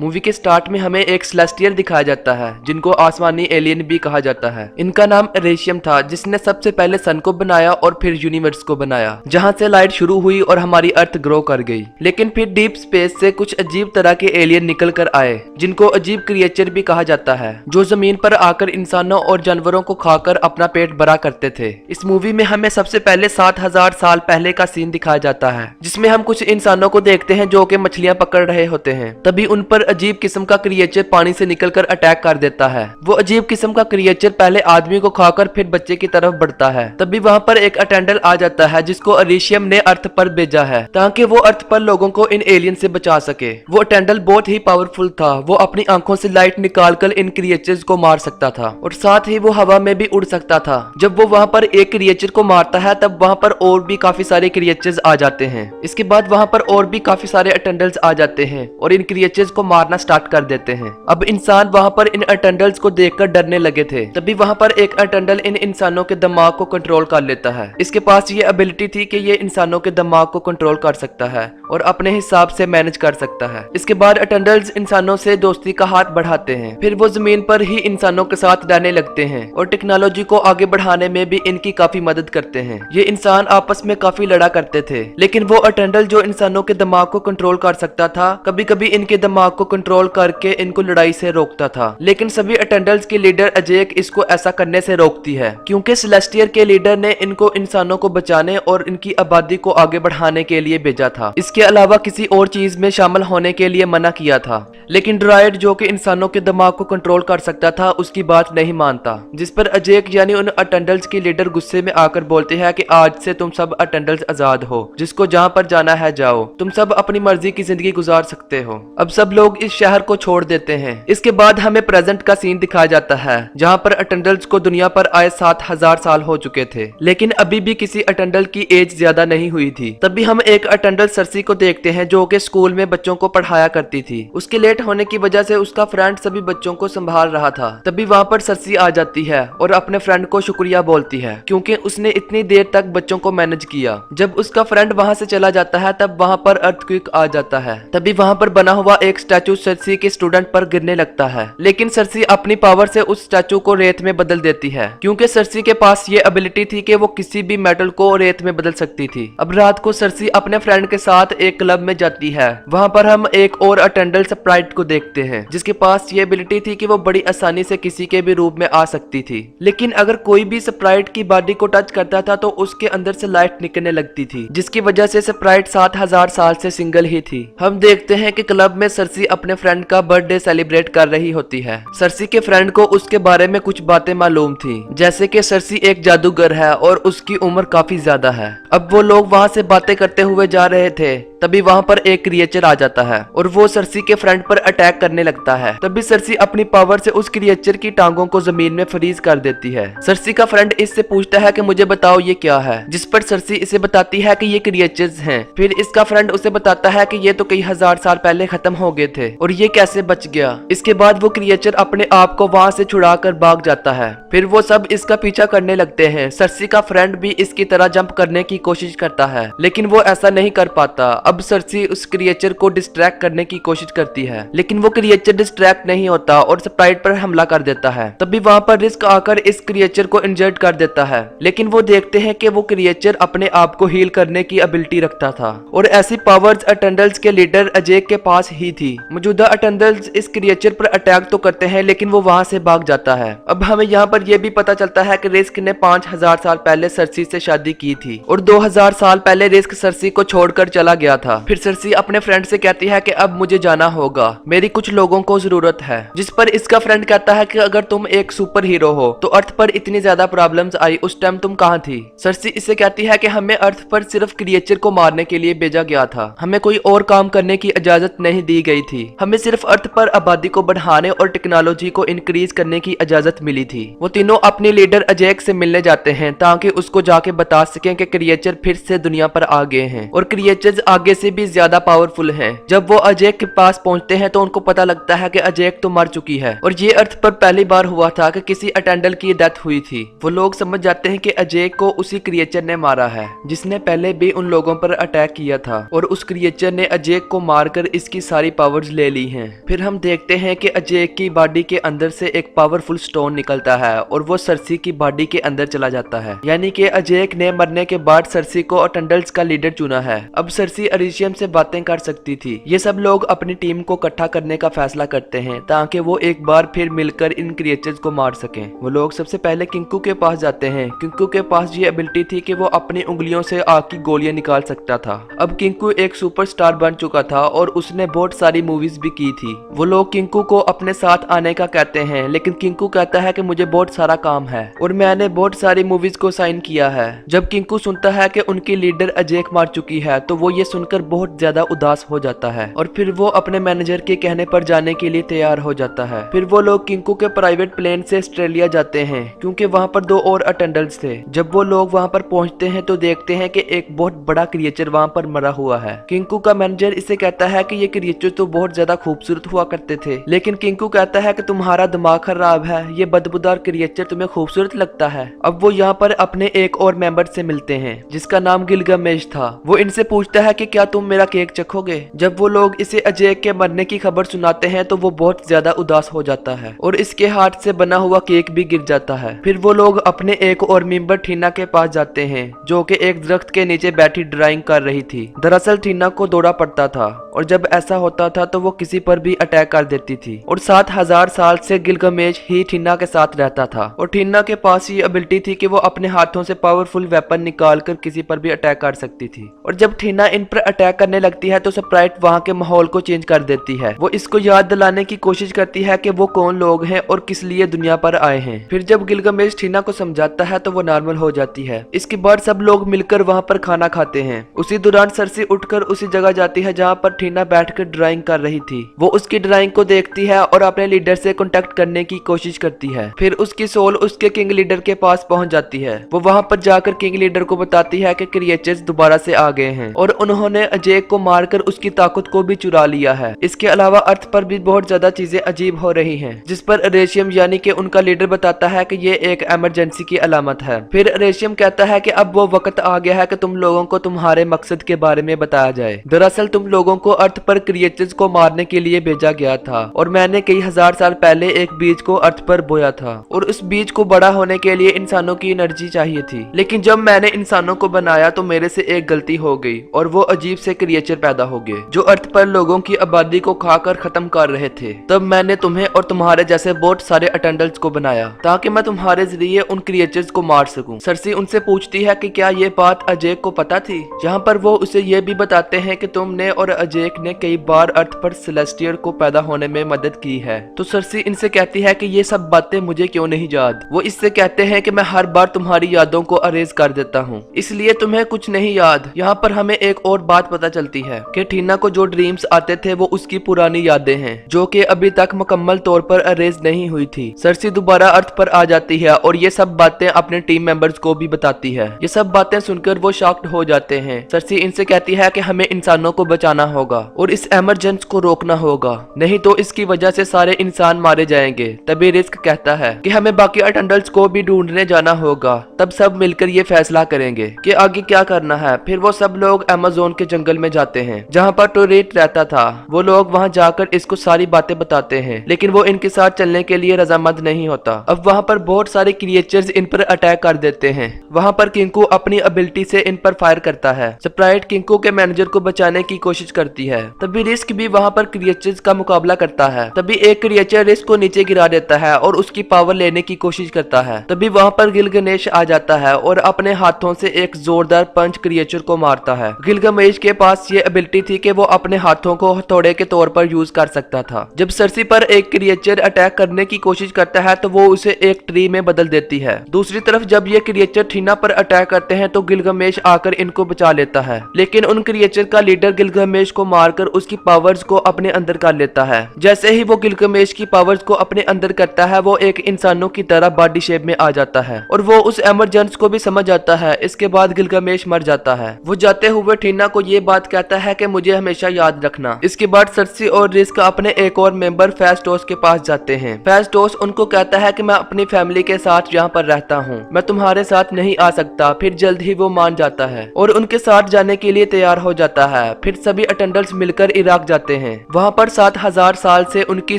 Movie के start में हमें एक सेलेस्टियल दिखाया जाता है जिनको आसमानी एलियन भी कहा जाता है। इनका नाम एरेशियम था, जिसने सबसे पहले सन को बनाया और फिर यूनिवर्स को बनाया, जहां से लाइट शुरू हुई और हमारी अर्थ ग्रो कर गई। लेकिन फिर डीप स्पेस से कुछ अजीब तरह के एलियन निकल कर आए जिनको अजीब क्रिएचर भी कहा जाता है, जो जमीन पर आकर इंसानों और जानवरों को खाकर अपना पेट भरा करते थे। इस मूवी में हमें सबसे पहले 7000 साल पहले का सीन दिखाया जाता है, जिसमें हम कुछ इंसानों को देखते हैं जो कि मछलियां पकड़ रहे होते हैं। तभी उन पर अजीब किस्म का क्रिएचर पानी से निकलकर अटैक कर देता है। वो अजीब किस्म का क्रिएचर पहले आदमी को खाकर फिर बच्चे की तरफ बढ़ता है। तभी वहाँ पर एक अटेंडर आ जाता है जिसको एरेशियम ने अर्थ पर भेजा है ताकि वो अर्थ पर लोगों को इन एलियन से बचा सके। वो अटेंडर बहुत ही पावरफुल था। वो अपनी आंखों से लाइट निकालकर इन क्रिएचर्स को मार सकता था और साथ ही वो हवा में भी उड़ सकता था। जब वो वहाँ पर एक क्रिएचर को मारता है तब वहाँ पर और भी काफी सारे क्रिएचर्स आ जाते हैं। इसके बाद वहाँ पर और भी काफी सारे अटेंडर्स आ जाते हैं और इन क्रिएचर्स को मारना स्टार्ट कर देते हैं। अब इंसान वहाँ पर इन अटेंडर्स को देखकर डरने लगे थे। तभी वहाँ पर एक अटेंडर इन इंसानों के दिमाग को कंट्रोल कर लेता है। इसके पास ये एबिलिटी थी कि ये इंसानों के दिमाग को कंट्रोल कर सकता है और अपने हिसाब से मैनेज कर सकता है। इसके बाद अटेंडर्स इंसानों से दोस्ती का हाथ बढ़ाते हैं। फिर वो जमीन पर ही इंसानों के साथ रहने लगते हैं और टेक्नोलॉजी को आगे बढ़ाने में भी इनकी काफी मदद करते हैं। ये इंसान आपस में काफी लड़ा करते थे, लेकिन वो अटेंडर जो इंसानों के दिमाग को कंट्रोल कर सकता था, कभी कभी इनके दिमाग को कंट्रोल करके इनको लड़ाई से रोकता था। लेकिन सभी अटेंडर्स के लीडर अजेक इसको ऐसा करने से रोकती है, क्योंकि सेलेस्टियर के लीडर ने इनको इंसानों को बचाने और इनकी आबादी को आगे बढ़ाने के लिए भेजा था। इसके अलावा किसी और चीज में शामिल होने के लिए मना किया था। लेकिन ड्राइड जो कि इंसानों के दिमाग को कंट्रोल कर सकता था उसकी बात नहीं मानता, जिस पर अजेक यानी उन अटेंडर्स के लीडर गुस्से में आकर बोलते हैं कि आज से तुम सब अटेंडर्स आजाद हो, जिसको जहां पर जाना है जाओ, तुम सब अपनी मर्जी की जिंदगी गुजार सकते हो। अब सब लोग इस शहर को छोड़ देते हैं। इसके बाद हमें प्रेजेंट का सीन दिखाया जाता है जहां पर अटेंडर्स को दुनिया पर आए 7000 साल हो चुके थे, लेकिन अभी भी किसी अटेंडर की एज ज्यादा नहीं हुई थी। तभी हम एक अटेंडर सरसी को देखते हैं जो कि स्कूल में बच्चों को पढ़ाया करती थी। उसके लेट होने की वजह से उसका फ्रेंड सभी बच्चों को संभाल रहा था। तभी वहाँ पर सरसी आ जाती है और अपने फ्रेंड को शुक्रिया बोलती है क्योंकि उसने इतनी देर तक बच्चों को मैनेज किया। जब उसका फ्रेंड वहाँ से चला जाता है तब वहाँ पर अर्थक्वेक आ जाता है। तभी वहाँ पर बना हुआ एक स्टैचू सरसी के स्टूडेंट पर गिरने लगता है, लेकिन सरसी अपनी पावर से उस स्टैचू को रेत में बदल देती है, क्योंकि सरसी के पास ये एबिलिटी थी कि वो किसी भी मेटल को रेत में बदल सकती थी। अब रात को सरसी अपने फ्रेंड के साथ एक क्लब में जाती है। वहाँ पर हम एक और अटेंडर स्प्राइट को देखते हैं जिसके पास ये एबिलिटी थी कि वो बड़ी आसानी से किसी के भी रूप में आ सकती थी। लेकिन अगर कोई भी स्प्राइट की बॉडी को टच करता था तो उसके अंदर से लाइट निकलने लगती थी, जिसकी वजह से स्प्राइट 7000 साल से सिंगल ही थी। हम देखते हैं कि क्लब में सरसी अपने फ्रेंड का बर्थडे सेलिब्रेट कर रही होती है। सरसी के फ्रेंड को उसके बारे में कुछ बातें मालूम थी, जैसे कि सरसी एक जादूगर है और उसकी उम्र काफी ज्यादा है। अब वो लोग वहाँ से बातें करते हुए जा रहे थे, तभी वहाँ पर एक क्रिएचर आ जाता है और वो सरसी के फ्रेंड पर अटैक करने लगता है। तभी सरसी अपनी पावर से उस क्रिएचर की टांगों को जमीन में फ्रीज कर देती है। सरसी का फ्रेंड इससे पूछता है कि मुझे बताओ ये क्या है, जिस पर सरसी इसे बताती है कि ये क्रिएचर्स हैं। फिर इसका फ्रेंड उसे बताता है कि ये तो कई हजार साल पहले खत्म हो गए थे और ये कैसे बच गया। इसके बाद वो क्रिएचर अपने आप को वहाँ से छुड़ा कर भाग जाता है। फिर वो सब इसका पीछा करने लगते हैं। सरसी का फ्रेंड भी इसकी तरह जंप करने की कोशिश करता है, लेकिन वो ऐसा नहीं कर पाता। अब सरसी उस क्रिएचर को डिस्ट्रैक्ट करने की कोशिश करती है, लेकिन वो क्रिएचर डिस्ट्रैक्ट नहीं होता और स्प्राइट पर हमला कर देता है। तभी वहाँ पर रिस्क आकर इस क्रिएचर को इंजर्ड कर देता है, लेकिन वो देखते हैं कि वो क्रिएचर अपने आप को हील करने की एबिलिटी रखता था और ऐसी पावर्स अटेंडर्स के लीडर अजेक के पास ही थी। मौजूदा अटेंडर्स इस क्रिएचर पर अटैक तो करते हैं, लेकिन वो वहाँ से भाग जाता है। अब हमें यहाँ पर यह भी पता चलता है कि रिस्क ने 5000 साल पहले सरसी से शादी की थी और 2000 साल पहले रिस्क सरसी को छोड़कर चला गया था। फिर सरसी अपने फ्रेंड से कहती है कि अब मुझे जाना होगा, मेरी कुछ लोगों को जरूरत है। जिस पर इसका फ्रेंड कहता है कि अगर तुम एक सुपर हीरो हो तो अर्थ पर इतनी ज्यादा प्रॉब्लम्स आई, उस टाइम तुम कहाँ थी। सरसी इससे कहती है कि हमें अर्थ पर सिर्फ क्रिएचर को मारने के लिए भेजा गया था, हमें कोई और काम करने की इजाजत नहीं दी गई थी। हमें सिर्फ अर्थ पर आबादी को बढ़ाने और टेक्नोलॉजी को इंक्रीज करने की इजाजत मिली थी। वो तीनों अपने लीडर अजेक से मिलने जाते हैं ताकि उसको जाके बता सकें कि क्रिएचर फिर से दुनिया पर आ गए हैं और क्रिएचर्स आगे से भी ज्यादा पावरफुल हैं। जब वो अजेक के पास पहुंचते हैं तो उनको पता लगता है कि अजेक तो मर चुकी है और ये अर्थ पर पहली बार हुआ था कि किसी अटेंडर की डेथ हुई थी। वो लोग समझ जाते हैं कि अजेक को उसी क्रिएचर ने मारा है जिसने पहले भी उन लोगों पर अटैक किया था और उस क्रिएचर ने अजेक को मारकर इसकी सारी पावर्स वीडियोस ले ली हैं। फिर हम देखते हैं कि अजय की बॉडी के अंदर से एक पावरफुल स्टोन निकलता है और वो सरसी की बॉडी के अंदर चला जाता है। यानी कि अजय ने मरने के बाद सरसी को अटेंडल्स का लीडर चुना है। अब सरसी अरिशियम से बातें कर सकती थी। ये सब लोग अपनी टीम को इकट्ठा करने का फैसला करते हैं ताकि वो एक बार फिर मिलकर इन क्रिएचर्स को मार सकें। वो लोग सबसे पहले किंकू के पास जाते हैं। किंकू के पास ये एबिलिटी थी कि वो अपनी उंगलियों से आग की गोलियां निकाल सकता था। अब किंकू एक सुपरस्टार बन चुका था और उसने बहुत सारी मूवीज भी की थी। वो लोग किंकू को अपने साथ आने का कहते हैं, लेकिन किंकू कहता है कि मुझे बहुत सारा काम है और मैंने बहुत सारी मूवीज को साइन किया है। जब किंकू सुनता है कि उनकी लीडर अजय मार चुकी है तो वो ये सुनकर बहुत ज्यादा उदास हो जाता है और फिर वो अपने मैनेजर के कहने पर जाने के लिए तैयार हो जाता है। फिर वो लोग किंकू के प्राइवेट प्लेन से ऑस्ट्रेलिया जाते हैं क्योंकि वहाँ पर 2 और अटेंडेंट्स थे। जब वो लोग वहाँ पर पहुँचते हैं तो देखते हैं कि एक बहुत बड़ा क्रिएचर वहाँ पर मरा हुआ है। किंकू का मैनेजर इसे कहता है कि ये क्रिएचर तो बहुत ज्यादा खूबसूरत हुआ करते थे, लेकिन किंकू कहता है कि तुम्हारा दिमाग खराब है, ये बदबूदार क्रिएचर तुम्हें खूबसूरत लगता है। अब वो यहाँ पर अपने एक और मेंबर से मिलते हैं जिसका नाम गिलगामेश था। वो इनसे पूछता है कि क्या तुम मेरा केक चखोगे। जब वो लोग इसे अजय के मरने की खबर सुनाते हैं तो वो बहुत ज्यादा उदास हो जाता है और इसके हाथ से बना हुआ केक भी गिर जाता है। फिर वो लोग अपने एक और मेंबर ठीना के पास जाते हैं जो कि एक दरख्त के नीचे बैठी ड्राइंग कर रही थी। दरअसल ठीना को दौड़ा पड़ता था और जब ऐसा होता था तो वो किसी पर भी अटैक कर देती थी और 7000 साल से गिलगामेश ही ठीना के साथ रहता था और ठीना के पास ये एबिलिटी थी कि वो अपने हाथों से पावरफुल वेपन निकाल कर किसी पर भी अटैक कर सकती थी। और जब ठीना इन पर अटैक करने लगती है तो स्प्राइट वहाँ के माहौल को चेंज कर देती है। वो इसको याद दिलाने की कोशिश करती है कि वो कौन लोग हैं और किस लिए दुनिया पर आए हैं। फिर जब गिलगामेश ठीना को समझाता है तो वो नॉर्मल हो जाती है। इसके बाद सब लोग मिलकर वहाँ पर खाना खाते हैं। उसी दौरान सरसी उठकर उसी जगह जाती है जहाँ पर ठीना बैठकर ड्राइंग कर रही थी। वो उसकी ड्राइंग को देखती है और अपने लीडर से कांटेक्ट करने की कोशिश करती है। फिर उसकी सोल उसके किंग लीडर के पास पहुंच जाती है। वो वहां पर जाकर किंग लीडर को बताती है कि क्रिएचर्स दोबारा से आ गए हैं और उन्होंने अजय को मारकर उसकी ताकत को भी चुरा लिया है। इसके अलावा अर्थ पर भी बहुत ज्यादा चीजें अजीब हो रही हैं, जिस पर रेशियम यानी कि उनका लीडर बताता है कि ये एक इमरजेंसी की अलामत है। फिर रेशियम कहता है कि अब वो वक्त आ गया है कि तुम लोगों को तुम्हारे मकसद के बारे में बताया जाए। दरअसल तुम लोगों को अर्थ पर क्रिएचर्स को मारने के लिए भेजा गया था और मैंने कई हजार साल पहले एक बीज को अर्थ पर बोया था और उस बीज को बड़ा होने के लिए इंसानों की एनर्जी चाहिए थी। लेकिन जब मैंने इंसानों को बनाया तो मेरे से एक गलती हो गई और वो अजीब से क्रिएचर पैदा हो गए जो अर्थ पर लोगों की आबादी को खाकर खत्म कर रहे थे। तब मैंने तुम्हें और तुम्हारे जैसे बहुत सारे अटेंडेंट्स को बनाया ताकि मैं तुम्हारे जरिए उन क्रिएचर्स को मार सकूं। सरसी उनसे पूछती है कि क्या ये बात अजय को पता थी, जहाँ पर वो उसे ये भी बताते हैं कि तुमने और अजय ने कई बार अर्थ पर सेलेस्टियल को पैदा होने में मदद की है। तो सरसी इनसे कहती है कि ये सब बातें मुझे क्यों नहीं याद। वो इससे कहते हैं कि मैं हर बार तुम्हारी यादों को अरेज कर देता हूँ, इसलिए तुम्हें कुछ नहीं याद। यहाँ पर हमें एक और बात पता चलती है कि ठीना को जो ड्रीम्स आते थे वो उसकी पुरानी यादें हैं जो कि अभी तक मुकम्मल तौर पर अरेज नहीं हुई थी। सरसी दोबारा अर्थ पर आ जाती है और ये सब बातें अपने टीम मेंबर्स को भी बताती है। ये सब बातें सुनकर वो शॉक्ड हो जाते हैं। सरसी इनसे कहती है कि हमें इंसानों को बचाना होगा और इस एमरजेंसी को रोकना होगा, नहीं तो इसकी वजह से सारे इंसान मारे जाएंगे। तभी रिस्क कहता है कि हमें बाकी अटेंडेंट्स को भी ढूंढने जाना होगा। तब सब मिलकर ये फैसला करेंगे कि आगे क्या करना है। फिर वो सब लोग अमेज़न के जंगल में जाते हैं जहाँ पर टोरेट रहता था। वो लोग वहाँ जाकर इसको सारी बातें बताते हैं, लेकिन वो इनके साथ चलने के लिए रजामंद नहीं होता। अब वहाँ पर बहुत सारे क्रिएचर्स इन पर अटैक कर देते हैं। वहाँ पर किंकू अपनी एबिलिटी से इन पर फायर करता है। स्प्राइट किंकू के मैनेजर को बचाने की कोशिश करती है। तभी रिस्क भी वहाँ पर क्रिएचर्स का मुकाबला करता है। तभी एक क्रिएचर रिस्क को नीचे गिरा देता है और उसकी पावर लेने की कोशिश करता है। तभी वहाँ पर गिलगामेश आ जाता है और अपने हाथों से एक जोरदार पंच क्रिएचर को मारता है। गिलगामेश के पास ये एबिलिटी थी कि वो अपने हाथों को हथौड़े के तौर पर यूज कर सकता था। जब सरसी पर एक क्रिएचर अटैक करने की कोशिश करता है तो वो उसे एक ट्री में बदल देती है। दूसरी तरफ जब ये क्रिएचर ठीना पर अटैक करते हैं तो गिलगामेश आकर इनको बचा लेता है, लेकिन उन क्रिएचर का लीडर गिलगामेश को मारकर उसकी पावर्स को अपने अंदर कर लेता है। जैसे ही वो गिलगामेश की पावर्स को अपने अंदर करता है वो एक इंसानों की तरह बॉडी शेप में आ जाता है और वो उस एमरजेंसी को भी समझ आता है। इसके बाद गिलगामेश मर जाता है। वो जाते हुए ठीना को ये बात कहता है कि मुझे हमेशा याद रखना। इसके बाद सरसी और रिस्क अपने एक और मेंबर फेस्टोस के पास जाते हैं। फेस्टोस उनको कहता है कि मैं अपनी फैमिली के साथ यहाँ पर रहता हूँ, मैं तुम्हारे साथ नहीं आ सकता। फिर जल्द ही वो मान जाता है और उनके साथ जाने के लिए तैयार हो जाता है। फिर सभी अटेंडेंट्स मिलकर इराक जाते जाते हैं। वहाँ पर 7000 साल से उनकी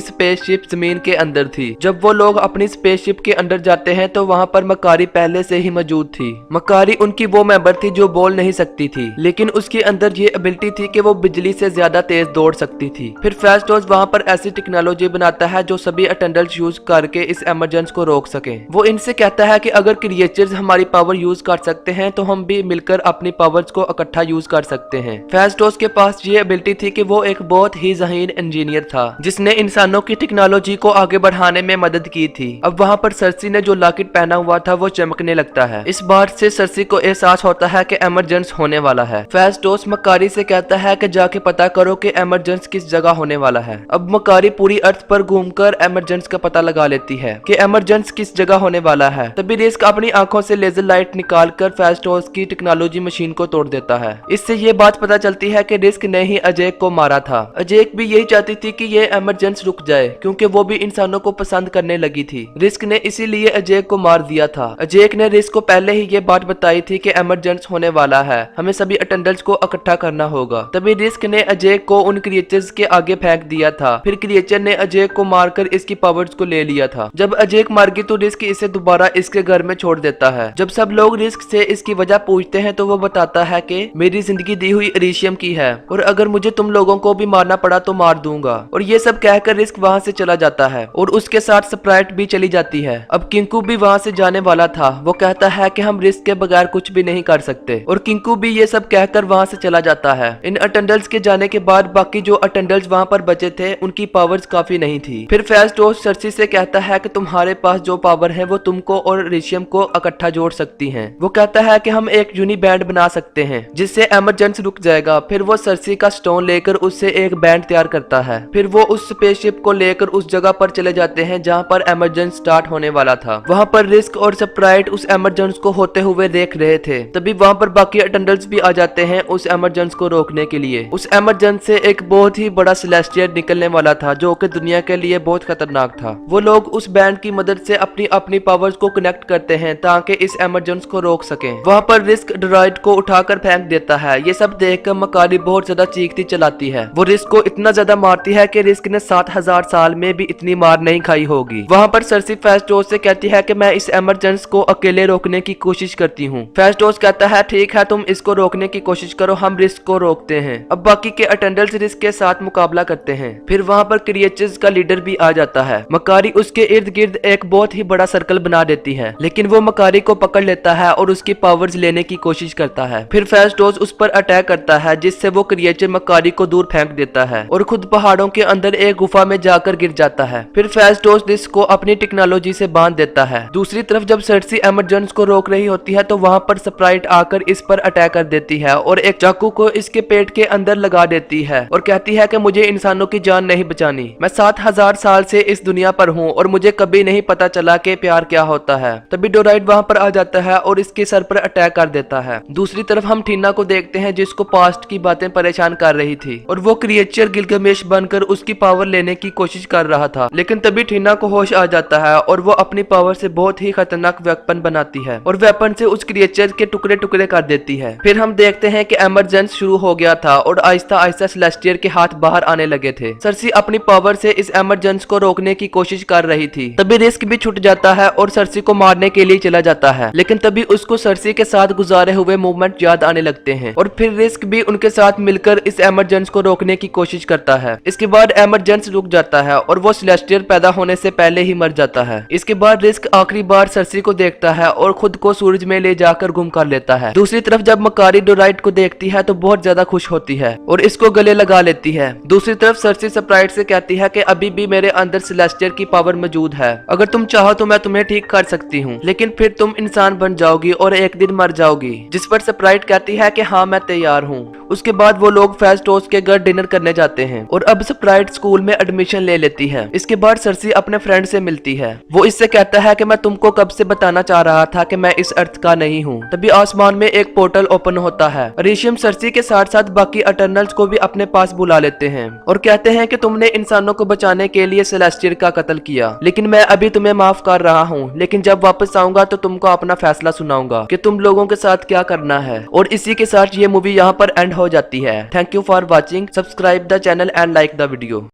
स्पेसशिप जमीन के अंदर थी। जब वो लोग अपनी स्पेसशिप के अंदर जाते हैं तो वहाँ पर मकारी पहले से ही मौजूद थी। मकारी उनकी वो मेंबर थी जो बोल नहीं सकती थी, लेकिन उसके अंदर ये एबिलिटी थी कि वो बिजली से ज्यादा तेज दौड़ सकती थी। फिर फेस्टोस वहाँ पर ऐसी टेक्नोलॉजी बनाता है जो सभी अटेंडेंट्स यूज करके इस इमरजेंसी को रोक सके। वो इनसे कहता है कि अगर क्रिएचर्स हमारी पावर यूज कर सकते हैं तो हम भी मिलकर अपनी पावर्स को इकट्ठा यूज कर सकते हैं। फेस्टोस के पास ये एबिलिटी थी कि वो एक बहुत ही ज़हीन इंजीनियर था जिसने इंसानों की टेक्नोलॉजी को आगे बढ़ाने में मदद की थी। अब वहाँ पर सर्सी ने जो लॉकेट पहना हुआ था वो चमकने लगता है। इस बात से सर्सी को एहसास होता है कि इमरजेंसी होने वाला है। फेस्टोस मकारी से कहता है कि जाके पता करो कि इमरजेंसी किस जगह होने वाला है। अब मकारी पूरी अर्थ पर घूमकर इमरजेंसी का पता लगा लेती है कि इमरजेंसी किस जगह होने वाला है। तभी रिस्क अपनी आंखों से लेजर लाइट निकालकर फेस्टोस की टेक्नोलॉजी मशीन को तोड़ देता है। इससे ये बात पता चलती है कि रिस्क ने ही अजैक को मारा था। अजैक भी यही चाहती थी कि ये इमरजेंसी रुक जाए क्योंकि वो भी इंसानों को पसंद करने लगी थी। रिस्क ने इसीलिए अजैक को मार दिया था। अजैक ने रिस्क को पहले ही ये बात बताई थी कि इमरजेंसी होने वाला है, हमें सभी अटेंडेंट्स को इकट्ठा करना होगा। तभी रिस्क ने अजैक को उन क्रिएचर्स के आगे फेंक दिया था। फिर क्रिएचर ने अजैक को मारकर इसकी पावर्स को ले लिया था। जब अजैक मर गई तो रिस्क इसे दोबारा इसके घर में छोड़ देता है। जब सब लोग रिस्क से इसकी वजह पूछते हैं तो वो बताता है कि मेरी जिंदगी दी हुई इरीशियम की है और अगर मुझे तुम लोगों को भी मारना पड़ा तो मार दूंगा। और ये सब कहकर रिस्क वहाँ से चला जाता है और उसके साथ स्प्राइट भी चली जाती है। अब किंकू भी वहाँ से जाने वाला था। वो कहता है कि हम रिस्क के बगैर कुछ भी नहीं कर सकते और किंकू भी ये सब कहकर वहाँ से चला जाता है। इन अटेंडेंट्स के जाने के बाद बाकी जो अटेंडेंट्स वहाँ पर बचे थे उनकी पावर्स काफी नहीं थी। फिर फेस्टोस सर्सी से कहता है कि तुम्हारे पास जो पावर है वो तुमको और इरीशियम को इकट्ठा जोड़ सकती है। वो कहता है कि हम एक यूनी बैंड बना सकते हैं जिससे इमरजेंसी रुक जाएगा। फिर वो सर्सी का स्टोन लेकर उससे एक बैंड तैयार करता है। फिर वो उस स्पेसशिप को लेकर उस जगह पर चले जाते हैं जहाँ पर इमरजेंसी स्टार्ट होने वाला था। वहाँ पर रिस्क और स्प्राइट उस इमरजेंसी को होते हुए देख रहे थे। तभी वहाँ पर बाकी अटेंडेंट्स भी आ जाते हैं उस इमरजेंसी को रोकने के लिए। उस इमरजेंसी से एक बहुत ही बड़ा सेलेस्टियल निकलने वाला था जो कि दुनिया के लिए बहुत खतरनाक था। वो लोग उस बैंड की मदद से अपनी अपनी पावर्स को कनेक्ट करते हैं ताकि इस इमरजेंसी को रोक सकें। वहाँ पर रिस्क ड्रॉइड को उठाकर फेंक देता है। ये सब देखकर मकारी बहुत ज्यादा चीखती चलाती है। वो रिस्क को इतना ज्यादा मारती है कि रिस्क ने 7000 साल में भी इतनी मार नहीं खाई होगी। वहाँ पर सर्सी फेस्टोस से कहती है कि मैं इस इमरजेंसी को अकेले रोकने की कोशिश करती हूँ। फेस्टोस कहता है ठीक है, तुम इसको रोकने की कोशिश करो, हम रिस्क को रोकते हैं। अब बाकी के अटेंडेंट्स रिस्क के साथ मुकाबला करते हैं। फिर वहाँ पर क्रिएचर्स का लीडर भी आ जाता है। मकारी उसके इर्द गिर्द एक बहुत ही बड़ा सर्कल बना देती है, लेकिन वो मकारी को पकड़ लेता है और उसकी पावर्स लेने की कोशिश करता है। फिर फेस्टोस उस पर अटैक करता है जिससे वो क्रिएचर मकारी को दूर फेंक देता है और खुद पहाड़ों के अंदर एक गुफा में जाकर गिर जाता है। फिर फेस्टोस रिस्क को अपनी टेक्नोलॉजी से बांध देता है। दूसरी तरफ जब सर्सी इमरजेंसी को रोक रही होती है तो वहाँ पर स्प्राइट आकर इस पर अटैक कर देती है और एक चाकू को इसके पेट के अंदर लगा देती है और कहती है कि मुझे इंसानों की जान नहीं बचानी। मैं 7000 साल से इस दुनिया पर हूँ और मुझे कभी नहीं पता चला कि प्यार क्या होता है। तभी डोराइड वहाँ पर आ जाता है और इसके सर पर अटैक कर देता है। दूसरी तरफ हम टीना को देखते हैं जिसको पास्ट की बातें परेशान कर रही थी और वो क्रिएचर गिलगमेश बनकर उसकी पावर लेने की कोशिश कर रहा था। लेकिन तभी टीना को होश आ जाता है और वो अपनी पावर से बहुत ही खतरनाक वेपन बनाती है और वेपन से उस क्रिएचर के टुकड़े टुकड़े कर देती है। फिर हम देखते हैं कि इमरजेंसी शुरू हो गया था और आहिस्ता आहिस्ता सेलेस्टियल के हाथ बाहर आने लगे थे। सर्सी अपनी पावर से इस इमरजेंसी को रोकने की कोशिश कर रही थी। तभी रिस्क भी छूट जाता है और सर्सी को मारने के लिए चला जाता है, लेकिन तभी उसको सर्सी के साथ गुजारे हुए मूवमेंट याद आने लगते हैं और फिर रिस्क भी उनके साथ मिलकर इस इमरजेंसी को रोकने की कोशिश करता है। इसके बाद इमरजेंसी रुक जाता है और वो सेलेस्टियल पैदा होने से पहले ही मर जाता है। इसके बाद रिस्क आखिरी बार सर्सी को देखता है और खुद को सूरज में ले जाकर गुम कर लेता है। दूसरी तरफ जब मकारी डोराइड को देखती है तो बहुत ज्यादा खुश होती है और इसको गले लगा लेती है। दूसरी तरफ सर्सी स्प्राइट से कहती है कि अभी भी मेरे अंदर सेलेस्टियल की पावर मौजूद है, अगर तुम चाहो तो मैं तुम्हें ठीक कर सकती हूँ, लेकिन फिर तुम इंसान बन जाओगी और एक दिन मर जाओगी। जिस पर स्प्राइट कहती है कि हाँ मैं तैयार हूँ। उसके बाद वो लोग फेस्टोस के घर डिनर करने जाते हैं और अब स्प्राइट स्कूल में एडमिशन ले लेती है। इसके बाद सर्सी अपने फ्रेंड से मिलती है। वो इससे कहता है कि मैं तुमको कब से बताना चाह रहा था कि मैं इस अर्थ का नहीं हूँ। तभी आसमान में एक पोर्टल ओपन होता है। इरीशियम सर्सी के साथ साथ बाकी अटर्नल्स को भी अपने पास बुला लेते हैं और कहते हैं कि तुमने इंसानों को बचाने के लिए सेलेस्टियल का कत्ल किया, लेकिन मैं अभी तुम्हें माफ कर रहा हूँ, लेकिन जब वापस आऊंगा तो तुमको अपना फैसला सुनाऊंगा कि तुम लोगों के साथ क्या करना है। और इसी के साथ ये मूवी यहाँ पर एंड हो जाती है। Thank you for watching. Subscribe subscribe the channel and like the video.